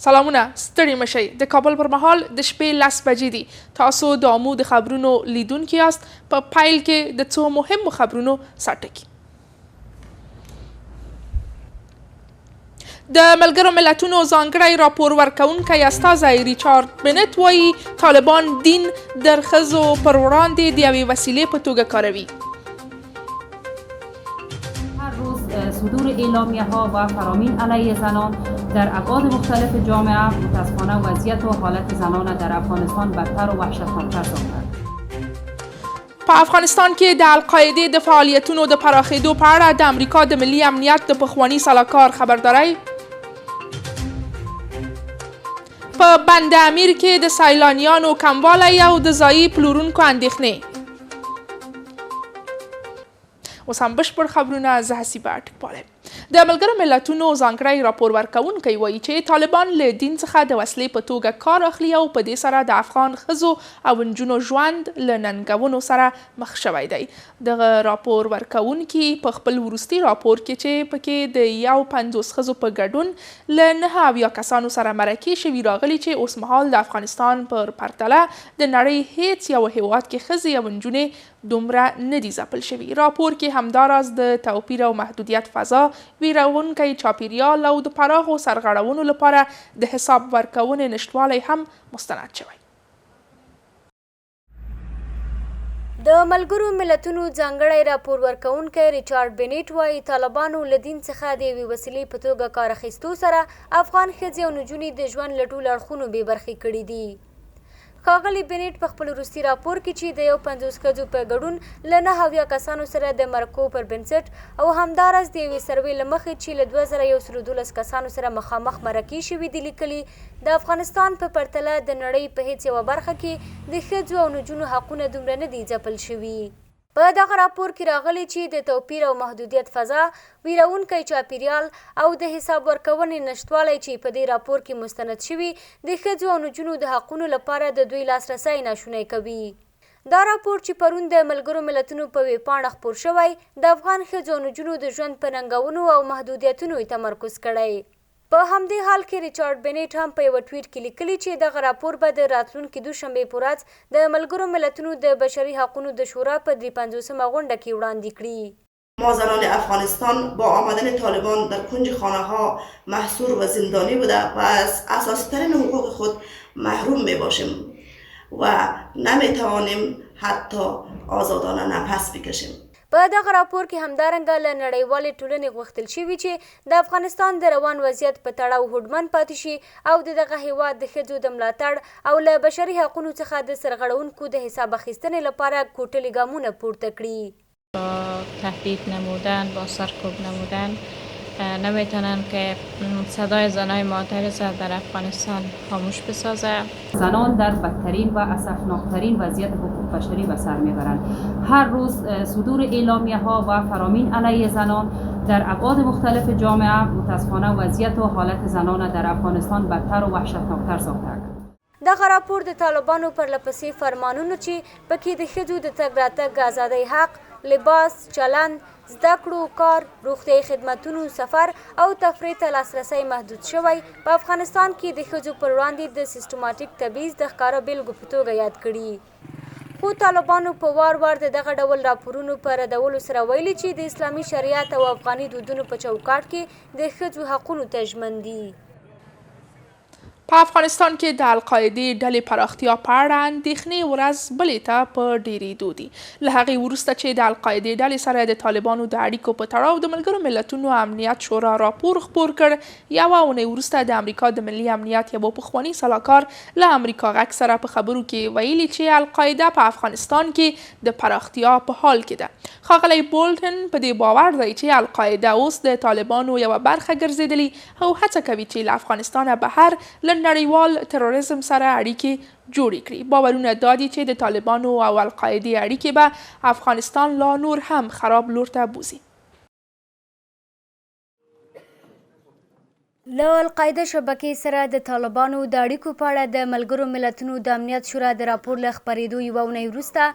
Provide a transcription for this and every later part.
سلامونه ستړي مشئ د کابل پر مهال د شپې 10 بجې دي. تاسو د آمو د خبرونو لیدونکي یاست. په پیل کې د څو مهمو خبرونو سرټکي. د ملګرو ملتونو ځانګړی راپور ورکوونکی استازی ریچارډ بنت وایي طالبان دین د ښځو پر وړاندې د یوې وسیلې په توګه کاروي. صدور اعلامیه ها و فرامین علیه زنان در ابعاد مختلف جامعه متاسفانه وضعیت و حالت زنان در افغانستان بدتر و وحشتناکتر ساخته. په افغانستان کې د القاعده د فعالیتونو د پراخېدو په اړه د امریکا د ملي امنیت د پخواني سلاکار خبرداری. په بند امیر کې د سیلانیانو کموالی او د ځایي پلورونکو اندېښنې. اوس هم بشپړ خبرونه زه حسیبه ټکپاله. د ملګرو ملتونو ځانګړی راپور ورکوونکی وایي چې طالبان له دین څخه د وسلې په توګه کار اخلي او په دې سره د افغان ښځو او نجونو ژوند له ننګونو سره مخ شوی دی. دغه راپور ورکوونکي په خپل وروستي راپور کې چې پکې د 50 ښځو په ګډون له 9 کسانو سره مرکې شوي راغلي چې اوس مهال د افغانستان پر پرتله د نړۍ هیڅ یو هیواد کې ښځې او نجونې دومره نه دي ځپل شوي. راپور کې همداراز د توپیر او محدودیت فضا، ویرونکی چاپیریال او د پراخو سرغړونو لپاره د حساب ورکونې نشتوالی هم مستند شوی. د ملګرو ملتونو ځانګړی راپور ورکوونکی ریچارډ بنیټ وایي طالبانو له دین څخه د یوې وسیلې په توګه کار اخیستو سره افغان ښځې او نجونې د ژوند له ټولو اړخونو بې برخې کړي دي. ښاغلي بنیټ په خپل وروستي راپور کې چې د 50 ښځو په ګډون له 9 کسانو سره د مرکو پر بنسټ او همداراز د یوې سروې له مخې چې له 2112 کسانو سره مخامخ مرکې شوي دي لیکلي د افغانستان په پرتله د نړۍ په هیڅ یوه برخه کې د ښځو او نجونو حقونه دومره نه دي ځپل شوي. په دغه راپور کې راغلی چې د توپیر او محدودیت فضا، ویرونکی چاپیریال او د حساب ورکونې نشتوالی چې په دې راپور کې مستند شوي د ښځو او نجونو د حقونو لپاره د دوی لاسرسی ناشونی کوي. دا راپور چې پرون د ملګرو ملتونو په ویبپاڼه خپور شوی د افغان ښځو او نجونو د ژوند په ننګونو او محدودیتونو تمرکز کړی. په همدې حال کې ریچارډ بنیټ هم په یوه ټویټ کې لیکلي چې دغه راپور به د راتلونکي دوشنبې په ورځ د ملګرو ملتونو د بشري حقونو د شورا په 53مه غونډه کې وړاندې کړي. ما زنان افغانستان با آمدن طالبان در کنج خانه ها محصور و زندانی بوده و از اساسی ترین حقوق خود محروم می باشیم و نمی توانیم حتی آزادانه نفس بکشیم. په دغه راپور کې همدارنګه له نړیوالې ټولنې غوښتل شوي چې د افغانستان د روان وضعیت په تړاو هوډمن پاتې شي او د دغه هیواد د ښځو د ملاتړ او له بشري حقونو څخه د سرغړونکو د حساب اخیستنې لپاره کوټلي ګامونه پورته کړي. با تهدید نمودن، با سرکوب نمودن نمیتونن که صدای زنای مادر در افغانستان خاموش بسازه. زنان در بدترین و اسفناکترین وضعیت حقوق بشری به سر میبرند. هر روز صدور اعلامیه ها و فرامین علیه زنان در ابعاد مختلف جامعه متاسفانه وضعیت و حالت زنان در افغانستان بدتر و وحشتناکتر ساخته. دغه راپور د طالبانو پرلپسې فرمانونو چې پکې د ښځو د تګ راتګ ازادۍ حق، لباس، چلند، زده کړو، کار، روغتیایي خدمتونو، سفر او تفریح ته لاسرسی محدود شوی په افغانستان کې د ښځو پر وړاندې د سیستماتیک تبعیض د ښکاره بیلګو په توګه یاد کړي. خو طالبانو په وار وار د دغه ډول راپورونو په ردولو سره ویلي چې د اسلامي شریعت او افغاني دودونو په چوکاټ کې د ښځو حقونو ته ژمن دي. په افغانستان کې د القاعدې ډلې پراختیا په اړه اندېښنې ورځ بلې ته په ډېرېدو دي. له هغې وروسته چې د القاعدې ډلې سره د طالبانو د اړیکو په تړاو د ملګرو ملتونو امنیت شورا راپور خپور کړ، یوه اونۍ وروسته د امریکا د ملي امنیت یوه پخواني سلاکار له امریکا غږ سره په خبرو کې ویلي چې القاعده په افغانستان کې د پراختیا په حال کې ده. ښاغلی بولټن په دې باور دی چې القاعده اوس د طالبانو یوه برخه ګرځېدلې او هڅه کوي چې له افغانستانه بهر له نړیوال تروریزم سره اړیکې جوړې کړي. باورونه دا دي چې د طالبانو او القاعدې اړیکې به افغانستان لا نور هم خراب لور ته بوزي. له القاعده شبکې سره د طالبانو د اړیکو په اړه د ملګرو ملتونو د امنیت شورا د راپور له خپرېدو یوه اونۍ وروسته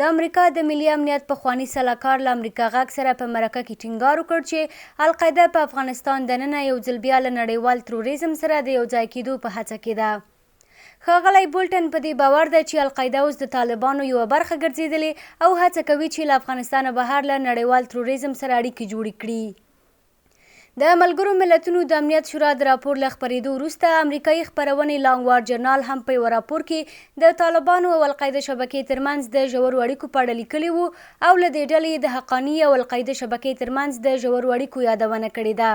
د امریکا د ملي امنیت پخواني سلاکار له امریکا غږ سره په مرکه کې ټینګار وکړ چې القاعده په افغانستان دننه یو ځل بیا له نړیوال تروریزم سره د یو ځای کېدو په هڅه کې ده. ښاغلی بولټن په دې باور ده چې القاعده اوس د طالبانو یوه برخه ګرځېدلې او هڅه کوي چې له افغانستانه بهر له نړیوال تروریزم سره اړیکې جوړې کړي. د ملګرو ملتونو د امنیت شورا د راپور له خپرېدو وروسته امریکایي خپرونې لانګ وار جرنال هم په یوه راپور کې د طالبانو او القاعده شبکې ترمنځ د ژورو اړیکو په اړه لیکلي وو او له دې ډلې د حقاني او القاعده شبکې ترمنځ د ژورو اړیکو یادونه کړې ده.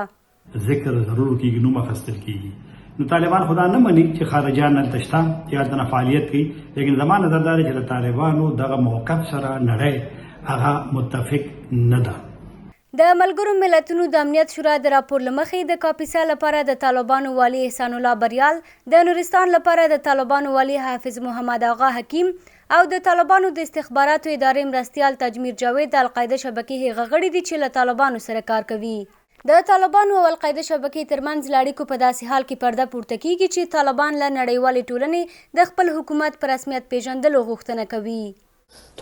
ذکر ضرور کیږي، نوم اخیستل کیږي. نو طالبان خدا نه مني چې خارجیان هلته شته چې هلته فعالیت کوي، لیکن زما نظر دا دی چې د طالبانو دغه موقف سره نړۍ هغه متفق نه ده. د ملګرو ملتونو د امنیت شورا د راپور له مخې د کاپیسا لپاره د طالبانو والي احسان الله بریال، د نورستان لپاره د طالبانو والي حافظ محمد آغا حکیم او د طالبانو د استخباراتو ادارې مرستیال تجمیر جاوید د القاعده شبکې هغه غړي دي چې له طالبانو سره کار کوي. د طالبانو او القاعده شبکې ترمنځ له اړیکو په داسې حال کې پرده پورته کیږي چې طالبان له نړیوالې ټولنې د خپل حکومت په رسمیت پیژندلو غوښتنه کوي.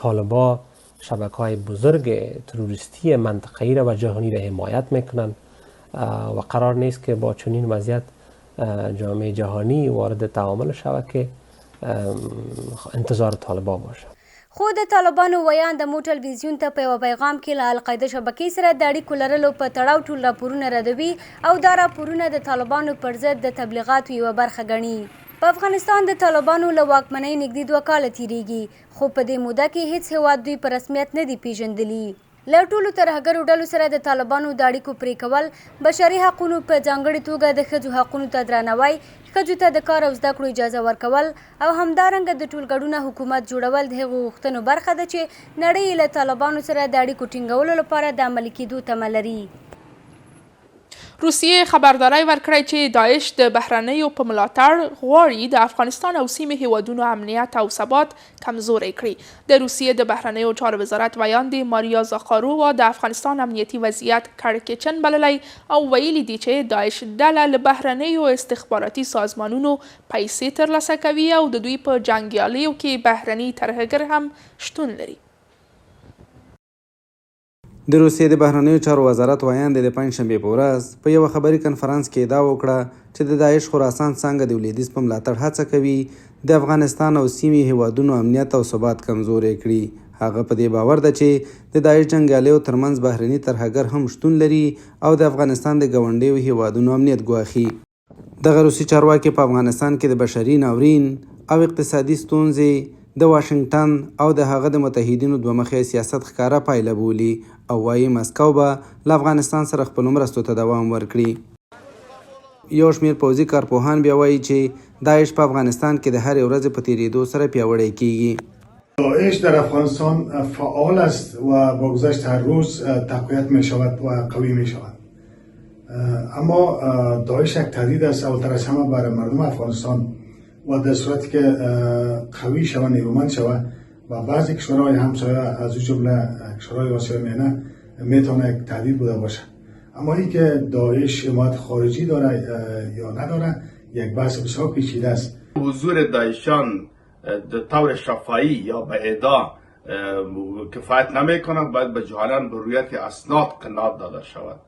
طالبان شبکه‌های بزرگ تروریستی منطقه‌ای را و جهانی را حمایت میکنند و قرار نیست که با چنین وضعیت جامعه جهانی وارد تعامل شبکه انتظار طالبان باشد. خو د طالبانو ویان د مو ټلویزیون ته په یوه پیغام کې له القاعده شبکې سره د اړیکو لرلو په تړاو ټول راپورونه ردوي او دا راپورونه د طالبانو پر ضد د تبلیغاتو یوه برخه ګڼي. په افغانستان د طالبانو له واکمنۍ نږدې 2 کاله تیریږي، خو په دې موده کې هیڅ هیواد دوی په رسمیت نه دی پیژندلي. له ټولو ترهګرو ډلو سره د طالبانو د اړیکو پرې کول، بشري حقونو په ځانګړې توګه د ښځو حقونو ته درناوی، ښځو ته د کار او زده کړو اجازه ورکول او همدارنګه د ټولګډونه حکومت جوړول د هغو غوښتنو برخه ده چې نړۍ له طالبانو سره د اړیکو ټینګولو لپاره د عملي کېدو تمه لري. روسیې خبرداری ورکړی چې داعش د بهرنیو په ملاتړ غواړي د افغانستان او سیمې هیوادونو امنیت او ثبات کمزوری کړي. د روسیې د بهرنیو چارو وزارت ویاندې ماریا زاخارووا د افغانستان امنیتي وضعیت کړکېچن بللی او ویلي دي چې داعش ډله له بهرنیو استخباراتي سازمانونو پیسې ترلاسه کوي او د دوی په جنګیالیو کې بهرني ترهګر هم شتون لري. د روسیې د بهرنیو چارو وزارت ویاندې د پنجشنبې په ورځ په یوه خبري کنفرانس کې ادعا وکړه چې د داعش خراسان څانګه د لویدیځ په ملاتړ هڅه کوي د افغانستان او سیمې هیوادونو امنیت او ثبات کمزوری کړي. هغه په دې باور ده چې د داعش جنګیالیو ترمنځ بهرني ترهګر هم شتون لري او د افغانستان د ګاونډیو هیوادونو امنیت ګواښي. دغه روسي چارواکي په افغانستان کې د بشري ناورین او اقتصادي ستونزې د واشنگټن او د هغه د متحدینو دوه مخی سیاست ښکاره پایله بولي او وایي مسکو به له افغانستان سره خپلو مرستو ته دوام ورکړي. یو شمېر پوځي کارپوهان بیا وایي چې داعش په افغانستان کې د هرې ورځې په تېرېدو سره پیاوړی کیږي. داعش در افغانستان فعال است و با گذشت هر روز تقویت می شود و قوی می شود. اما داعش یک تهدید است اولتر از همه برای مردم افغانستان و در صورتی که قوی شود، نیرومند شود و بعضی کشورهای همسایه از جمله کشورهای آسیای میانه میتونه یک تهدید بوده باشه. اما این که داعش حمایت خارجی داره یا نداره یک بحث بسیار پیچیده است. حضور داعشیان به طور شفاهی یا به ادعا کفایت نمیکنه، باید به جهالان به رویت اسناد قناعت داده شود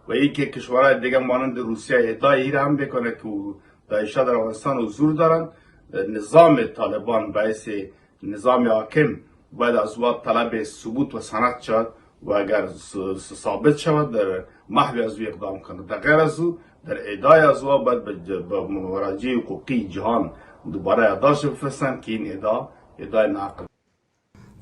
و اینکه کشورهای دیگه مانند روسیه ادعای این هم بکنه که داعشیان در افغانستان حضور دارند. نظام طالبان باعث نظام حاکم باید از او طلب ثبوت و سند شود و اگر ثابت شود در محو از او اقدام کنند. در غیر از او در ادعای از او باید به مراجع حقوقی جهان دوباره یادداشت بفرستند که این ادعای ناقل.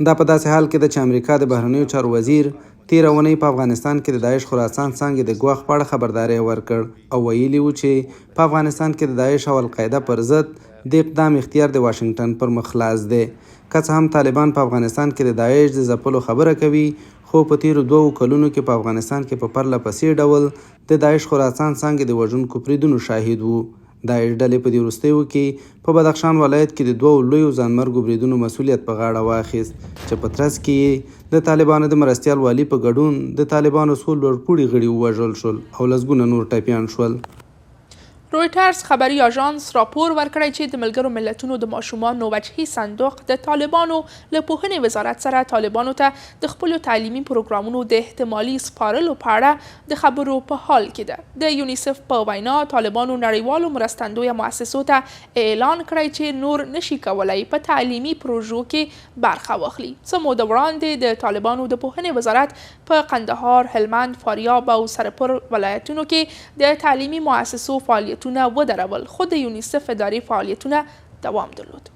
دا په داسې حال کې ده چې امریکا د بهرنیو چارو وزیر تېره اونۍ په افغانستان کې د داعش خراسان څانګې د ګواښ په اړه خبرداری ورکړ او ویلي و چې په افغانستان کې د داعش او القاعده پر ضد د اقدام اختیار د واشنگټن پر مخ خلاص دی. که څه هم طالبان په افغانستان کې د داعش د ځپلو خبره کوي، خو په تیرو 2 کلونو کې په افغانستان کې په پرله پسې ډول د داعش خراسان څانګې د وژونکو بریدونو شاهد وو. داعش ډلې په دې وروستیو کې په بدخشان ولایت کې د 2 لویو ځانمرګو بریدونو مسؤلیت په غاړه واخیست چې په ترڅ کې د طالبانو د مرستیال والي په ګډون د طالبانو څو لوړپوړي غړي ووژل شول او لسګونه نور ټپیان شول. رویټرز خبري اژانس راپور ورکړی چې د ملګرو ملتونو د ماشومانو وجهي صندوق د طالبانو له پوهنې وزارت سره طالبانو ته د خپلو تعلیمي پروګرامونو د احتمالي سپارلو په اړه د خبرو په حال کې ده. د یونیسف په وینا طالبانو نړیوالو مرستندویه مؤسسو ته اعلان کړی چې نور نشي کولای په تعلیمي پروژو کې برخه واخلي. څه موده وړاندې د طالبانو د پوهنې وزارت په قندهار، هلمند، فاریاب او سرپل ولایتونو کې د تعلیمي مؤسسو فعالیتونه ودرول، خو د یونیسف اداري فعالیتونه دوام درلود.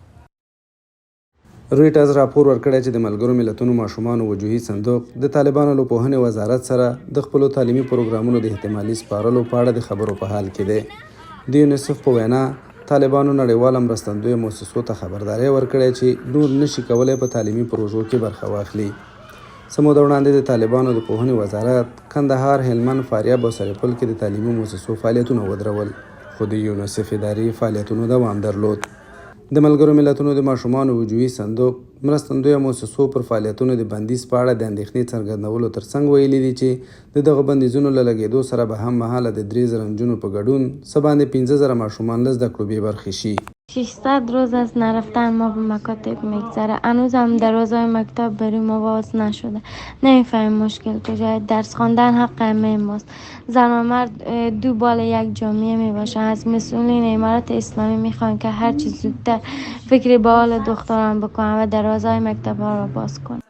رویټرز راپور ورکړی چې د ملګرو ملتونو ماشومانو وجوهي صندوق د طالبانو له پوهنې وزارت سره د خپلو تعلیمي پروګرامونو د احتمالي سپارلو په اړه د خبرو په حال کې دی. د یونیسف په وینا طالبانو نړیواله مرستندویه مؤسسو ته خبرداری ورکړی چې نور نشي کولی په تعلیمي پروژو کې برخه واخلي. څه موده وړاندې د طالبانو د پوهنې وزارت کندهار، هلمند، فاریاب او سرپل کې د تعلیمي مؤسسو فعالیتونه ودرول، خو د یونیسف اداري فعالیتونو دوام درلود. د ملګرو ملتونو د ماشومانو وجوهي صندوق مرستندویه مؤسسو پر فعالیتونو د بندیز په اړه د اندېښنې څرګندولو ترڅنګ ویلي دي چې د دغه بندیزونو له لګېدو سره به هم مهاله د 3000 نجونو په ګډون څه باندې 15000 ماشومان له زده کړو بې برخې شي. 600 روز از نرفتن ما به مکاتب میگذره. هنوز هم دروازه‌های مکتب برای ما باز نشده. نمیفهمیم مشکل کجاست. درس خواندن حق همه ماست. زن و مرد دو بال یک جامعه میباشن. از مسئولین امارت اسلامی میخوان که هر چی زودتر فکر به حال دختران بکنن و دروازه‌های مکتب‌ها را باز کنن.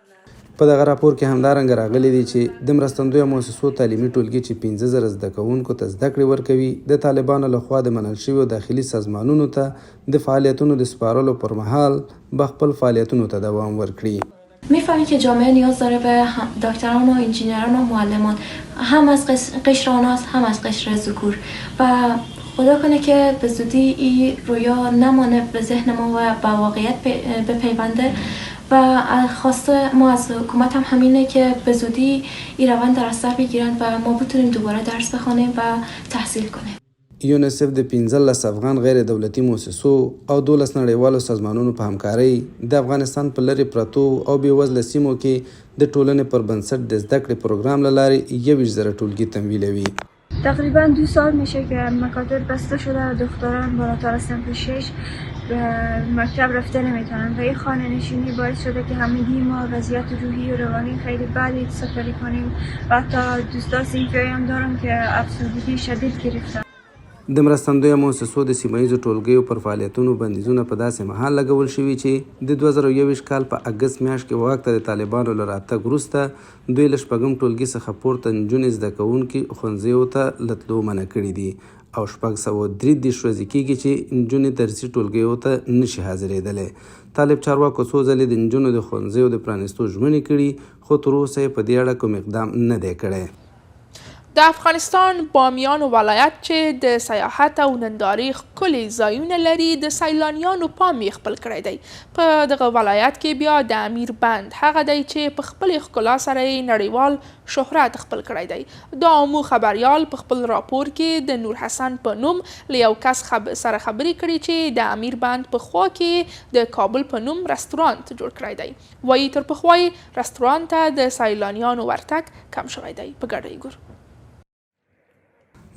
په دغه راپور کې همدارنګه راغلي دي چې د مرستندویه مؤسسو تعلیمي ټولګي چې 15000 زده کوونکو ته زده کړې ورکوي د طالبانو لخوا د منل شویو داخلي سازمانونو ته د فعالیتونو د سپارلو پر مهال به خپل فعالیتونو ته دوام ورکړي. می‌فهمید که جامعه نیاز داره به دکتران و انجینران و معلمان، هم از قشر آناس هم از قشر ذکور، و خدا کنه که به زودی این رویا نمانه به ذهن ما و به واقعیت بپیونده. و خواسته ما از حکومت هم همینه که به زودی این روند در اثر بگیرن و ما بتونیم دوباره درس بخونیم و تحصیل کنیم. یونیسف د 15 افغان غیر دولتي مؤسسو او 12 نړیوالو سازمانونو په همکارۍ د افغانستان په لرې پرتو او بېوزله سیمو کې د ټولنې پر بنسټ د زده کړې پروګرام له لارې 21000 ټولګي تمویلوي. تقریبا 2 سال میشه که مکاتب بسته شده و دختران بالاتر از صنف 6 به مکتب رفته نمیتونن و این خانه نشینی باعث شده که همگی ما وضعیت روحی و روانی خیلی بدی سفری کنیم و حتی دوستا صنفی هم دارم که افسردگی شدید گرفتن. د مرستندویه مؤسسو د سیمهییزو ټولګیو پر فعالیتونو بندیزونه په داسې مهال لګول شوي چې د 2021 کال په اګست میاشت کې واک ته د طالبانو له راتګ وروسته دوی له شپږم ټولګي څخه پورته نجونې زده کوونکي ښوونځیو ته له تلو منع کړي دي او 633 ورځې کېږي چې نجونې درسي ټولګیو ته نشي حاضرېدلی. طالب چارواکو څو ځلې د نجونو د ښوونځیو د پرانیستو ژمنې کړي، خو تر اوسه یې په دې اړه کوم اقدام نه دی کړی. د افغانستان بامیان ولایت چې د سیاحت او نندارې ښکلي ځایونه لري د سیلانیانو پام یې خپل کړی دی. په دغه ولایت کې بیا د امیر بند هغه دی چې په خپلې ښکلا سره یې نړیوال شهرت خپل کړی دی. د عامو خبریال په خپل راپور کې د نور حسن په نوم له یو کس سره خبرې کړي چې د امیر بند په خوا کې د کابل په نوم رستورانت جوړ کړی دی. وایي تر پخوا یې رستورانت ته د سیلانیانو ورتګ کم شوی دی. په ګډه یې ګورو.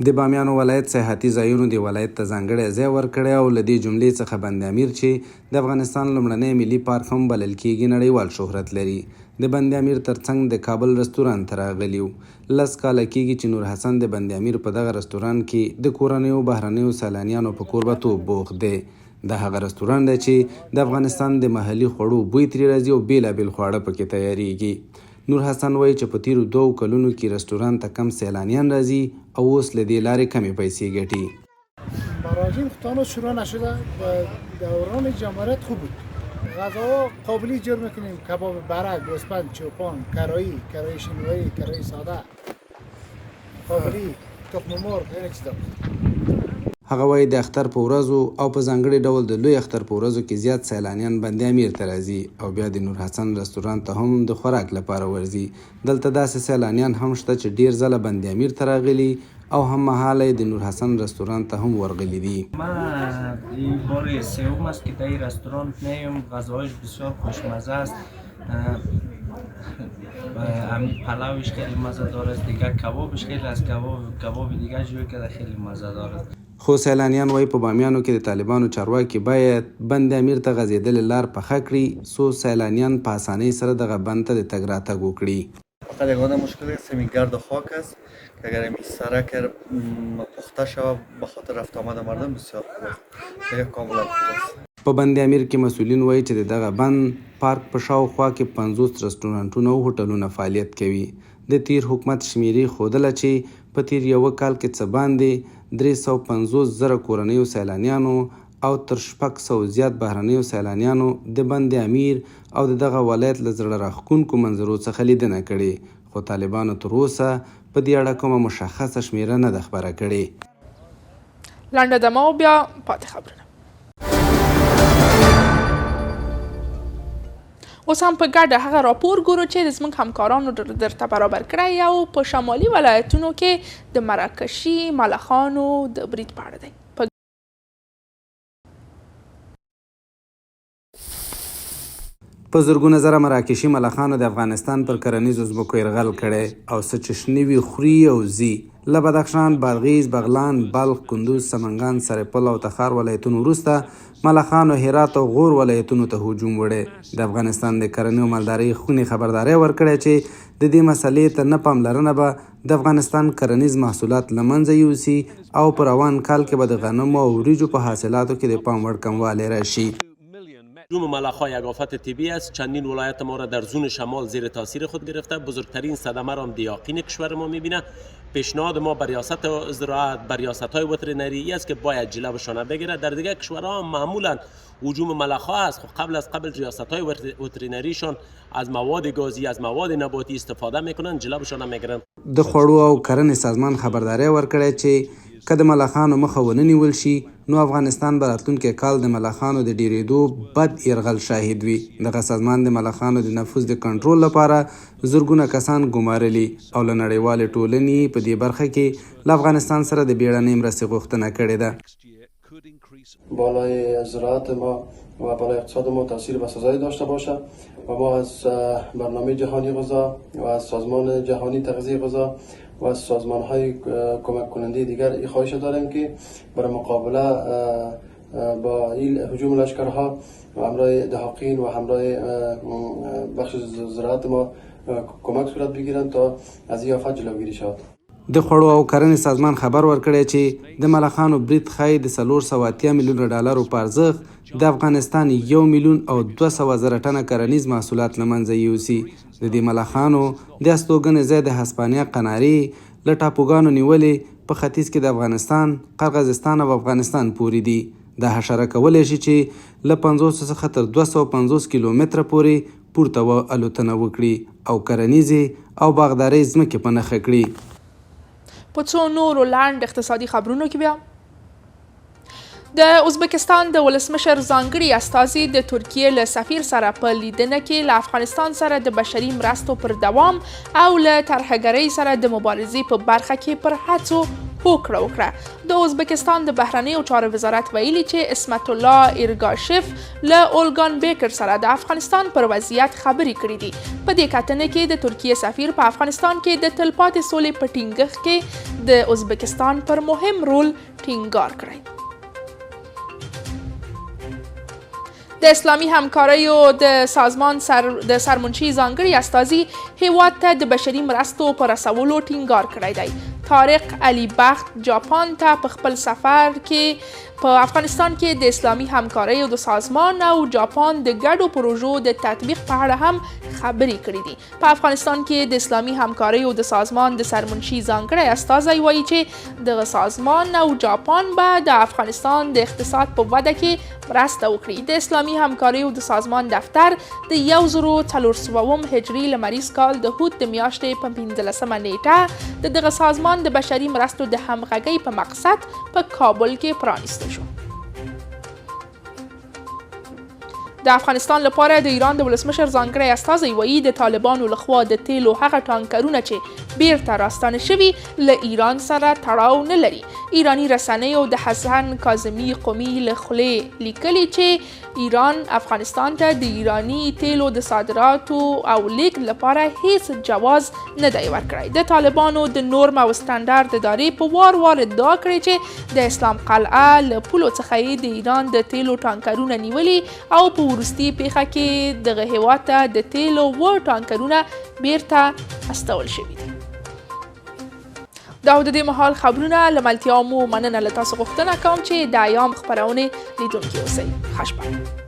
د بامیانو ولایت سیاحتي ځایونو د ولایت ته ځانګړی ځای ورکړی او له دې جملې څخه بند امیر چې د افغانستان لومړنی ملي پارک هم بلل کېږي نړیوال شهرت لري. د بند امیر ترڅنګ د کابل رستورانت ته راغلي وو. 10 کاله کېږي چې نور حسن د بند امیر په دغه رستورانت کې د کورنیو بهرنیو سیلانیانو په کوربهتوب بوخت دی. د هغه رستورانت دی چې د افغانستان د محلي خوړو بوی ترې راځي او بېلابېل خواړه پکې تیاریږي. نور حسن وایي چې په تیرو 2 کلونو کې رستورانت ته کم سیلانیان راځي او اوس له دې لارې کمې پیسې ګټي. براژیم خطانات شروع نشده و دوران جمهوریت خوب بود. غذاها قابلی جور میکنیم، کباب برک، گوسفند، چوپان، کرایی شینوایی، کرایی ساده، قابلی، تخم مرغ، این چیزا بود. هغه وایي د اختر په ورځو او په ځانګړي ډول د لوی اختر په ورځو کې زیات سیلانیان بند امیر ته راځي او بیا د نور حسن رستورانت ته هم د خوراک لپاره ورځي. دلته داسې سیلانیان هم شته چې ډیر ځله بند امیر ته راغلي او هم مهاله د نور حسن رستورانت ته هم ورغلي دي. من این بار سوم است که در این رستورانت میام. غذاهاش بسیار خوشمزه است. پلاوش خیلی مزه داره است. دیگه کبابش خیلی از کباب دیگه جوری که خیلی مزه داره است. خو سیلانیان وایي په بامیانو کې د طالبانو چارواکي باید بند امیر ته غځېدلې لار پخه کړي څو سیلانیان په اسانۍ سره دغه بند ته د تګ راتګ وکړي. فقط یگانه مشکل است همین گرد و خاک است که اگر این سرک پخته شود به خاطر رفت آمد مردم بسیار خوب است، دیگه کاملا خوب است. په بند امیر کې مسئولین وایي چې د دغه بند پارک په شاوخوا کې 50 رستورانټونه او هوټلونه فعالیت کوي. د تیر حکومت شمیرې ښودله چې په تیر یوه کال کې څه باندې 350,000 کورنیو سیلانیانو او تر 600 زیات بهرنیو سیلانیانو د بند امیر او دغه ولایت له زړه راښکونکو منظرو څخه لیدنه کړې، خو طالبانو تر اوسه په دې اړه کومه مشخصه شمیره نه ده خپره کړې. لنډه دمه او بیا پاتې خبرونه. اوس هم په ګډه هغه راپور ګورو چې زموږ همکارانو درته برابر کړی او په شمالي ولایتونو کې د مراکشي ملخانو د برید په اړه دی. په زرګونه زره مراکشي ملخانو د افغانستان پر کرنیزو ځمکو یرغل کړی او څه چې شنه وي خوري او ځي. له بدخشان، بادغیس، بغلان، بلخ، کندوز، سمنګان، سرپل او تخار ولایتونو وروسته ملخانو هرات او غور ولایتونو ته هجوم وړی. د افغانستان د کرنې او مالدارۍ خونې خبرداری ورکړی چې د دې مسلې ته نه پاملرنه به د افغانستان کرنیز محصولات له منځه یوسي او په روان کال کې به د غنمو او وریجو په حاصلاتو کې د پام وړ کموالی راشي. هجوم ملخ‌ها یک آفت طبیعی است. چندین ولایت ما را در زون شمال زیر تاثیر خود گرفته. بزرگترین صدمه را دیاقین کشور ما می‌بینه. پیشنهاد ما بر ریاست زراعت، بر ریاست‌های وترینری است که باید جلوشان بگیره. در دیگر کشورها معمولا هجوم ملخ‌ها است. خب قبل ریاست‌های وترینریشان از مواد گازی، از مواد نباتی استفاده میکنن، جلوشان میگیرن. د خوړو او کرنې سازمان خبرداری ورکړی چې که د ملخانو مخه ونه نیول شي نو افغانستان به راتلونکی کال د ملخانو د ډیریدو بد یرغل شاهد وي. دغه سازمان د ملخانو د نفوذ د کنټرول لپاره زرګونه کسان ګمارلي او له نړیوالې ټولنې په دې برخه کې له افغانستان سره د بیړنۍ مرستې غوښتنه کړې ده. بالای زراعت ما و بالای اقتصاد ما تاثیر بسزایی داشته باشه و ما از برنامه جهانی غذا و از سازمان جهانی تغذیه غذا و از سازمان‌های کمک کننده دیگر این خواهش داریم که برای مقابله با این هجوم لشکرها و همراه دهاقین و همراه بخش زراعت ما کمک صورت بگیرند تا از این آفت جلوگیری شود. د خوړو او کرنې سازمان خبر ورکړی چې د ملخانو برید ښایي د 480 میلیونه ډالرو په ارزښت د افغانستان 1 میلیون او 200 زره ټنه کرنیز محصولات له منځه یوسي. د دې ملخانو د استوګنې ځای د هسپانیا قنارې له ټاپوګانو نیولې په ختیځ کې د افغانستان، قرغیزستان او افغانستان پورې دي. دا حشره کولی شي چې له 50 څخه تر 250 کیلومتره پورې پورته الوتنه وکړي او کرنیزې او باغدارۍ ځمکې په نښه کړي. په څو نورو لاند اقتصادي خبرونو کې بیا د ازبکستان د ولسمشر ځانګړي استازي د ترکیې له سفیر سره په لیدنه کې له افغانستان سره د بشري مرستو پر دوام او له ترهګرۍ سره د مبارزې په برخه کې پر هڅو هوکړه وکړه. د ازبکستان د بهرنیو چارو وزارت ویلي چې اسمت الله ایرګاشف له اولګان بیکر سره د افغانستان پر وضعیت خبرې کړې دي. په دې کتنه کې د ترکیې سفیر په افغانستان کې د تلپاتې سولې په ټینګښت کې د ازبکستان پر مهم رول ټینګار کړی. د اسلامي همکاریو د سازمان د سرمنشي ځانګړي استازي هیواد ته د بشري مرستو په رسولو ټینګار کړی دی. طارق علي بخت جاپان ته په خپل سفر کې په افغانستان کې د اسلامي همکاریو د سازمان او جاپان د ګډو پروژو د تطبیق په اړه هم خبرې کړې دي. په افغانستان کې د اسلامي همکاریو د سازمان د سرمنشي ځانګړی استازی وایي چې دغه سازمان او جاپان به د افغانستان د اقتصاد په وده کې مرسته وکړي. د اسلامي همکاریو د سازمان دفتر د 1400 هجري لمریز کال د هوت د میاشتې په 15مه نیټه د دغه سازمان د بشري مرستو د همغږۍ په مقصد په کابل کې پرانیسته شو. د افغانستان لپاره د ایران د ولسمشر ځانګړی استازی وایي د طالبانو لخوا د تیلو هغه ټانکرونه چې بیرته راستانه شوي له ایران سره تړاو نه لري. ایرانی رسنیو د حسن کاظمي قومي له خولې لیکلي چې ایران افغانستان ته د ایرانی تیلو د صادراتو او لیږد لپاره هیڅ جواز نه دی ورکړی. د طالبانو د نورم او سټنډارډ ادارې په وار وار ادعا کړې چې د اسلام قلعه له پولو څخه یې د ایران د تیلو ټانکرونه نیولي او په وروستي پیښه کې دغه هیواد ته د تیلو 7 ټانکرونه بیرته استول شوي دي. دا د دې مهال خبرونه له ملتیا مو مننه له تاسو غوښتنه کوم چې د ایام خپرونې لیدونکي اوسئ. ښه شپه.